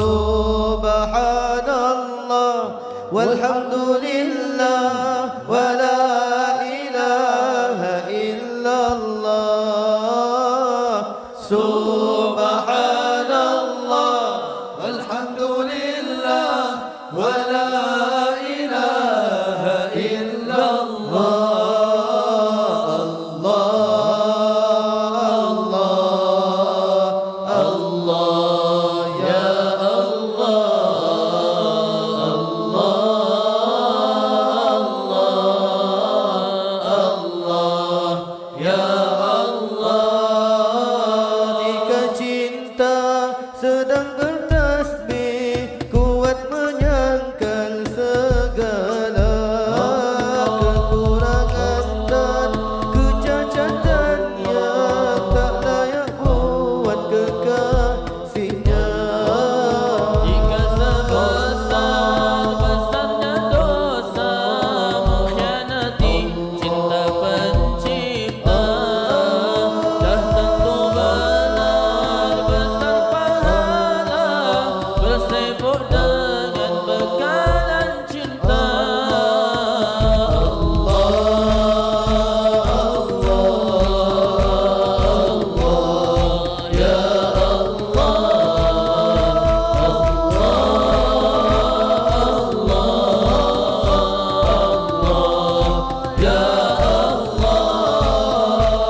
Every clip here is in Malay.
Subhanallah walhamdulillah wa la ilaha illallah. Subhanallah walhamdulillah wa la ilaha illallah. Sedang bertasbih, kuat menyangkal segala kekurangan dan kecacatan yang tak layak buat kekasihnya. Jika sebesar-besarnya dosa mengkhianati cinta pencipta, dah tentu benar besar pahala bersibuk dengan bekalan cinta.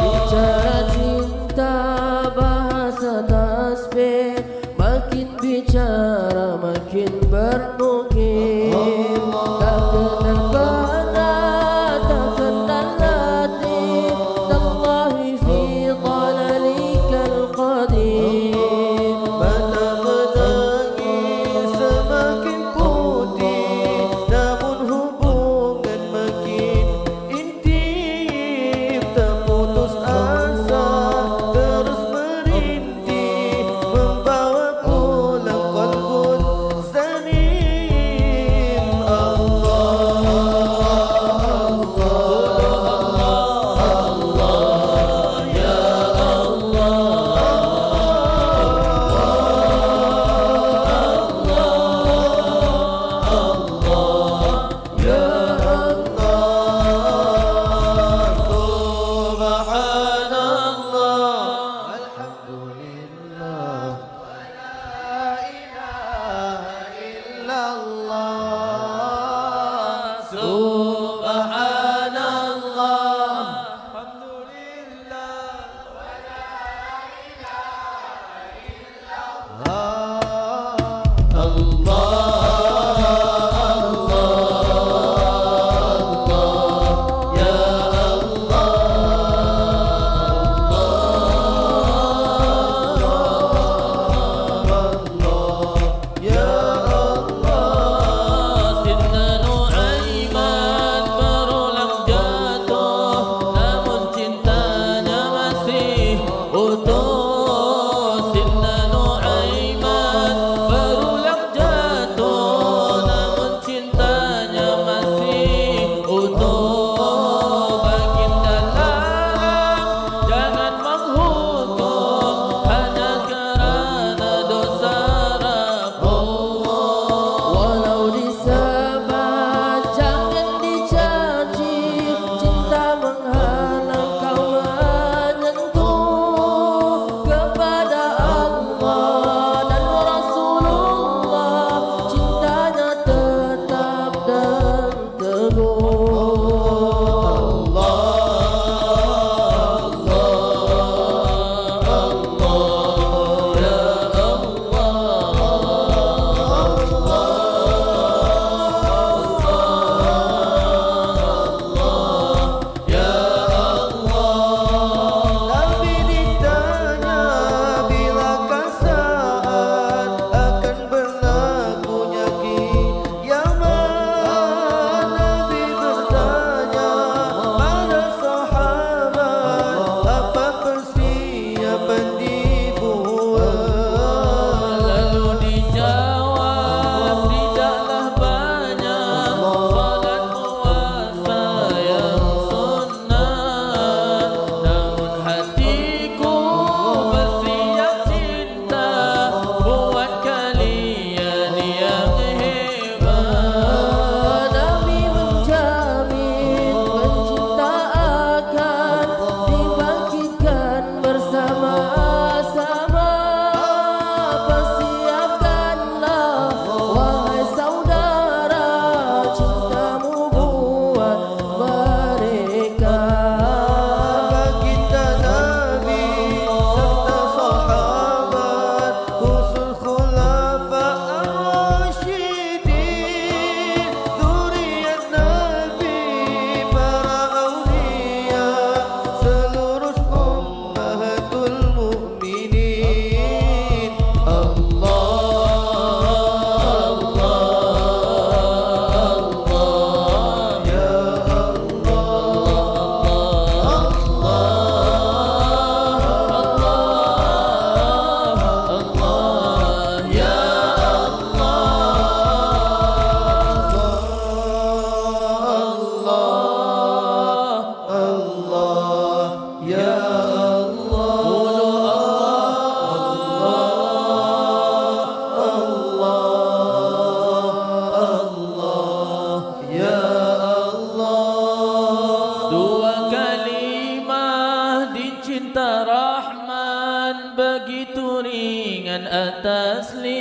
Bicara cinta bahasa tasbih, makin bicara makin bernukil. Tak kenal bana, tak kenal latih, tallahi fi dhalalikal qadim. Mata menangis semakin putih, namun hubungan makin intim. Tak putus asa, terus merintih, membawa pulang qalbun salim. Allah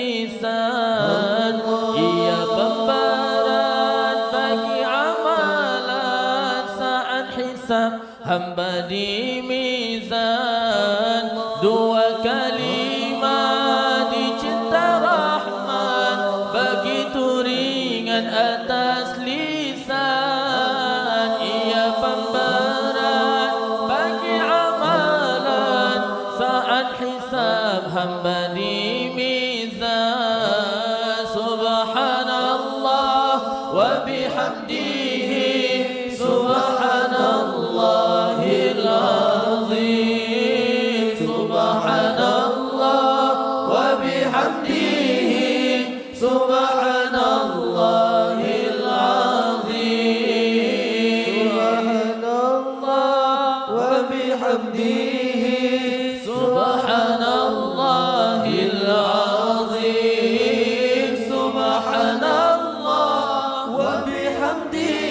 lisan. Ia pemberat bagi amalan saat hisab hamba di mizan. Dua kalimat dicinta Rahman begitu ringan atas lisan. Ia pemberat bagi amalan saat hisab hamba di mizan. Subhanallah wa bihamdihi, subhanallahil azim, subhanallah wa bihamdihi, subhanallahil azim, subhanallah wa bihamdihi, subhanallahil azim, subhanallah wa bihamdihi.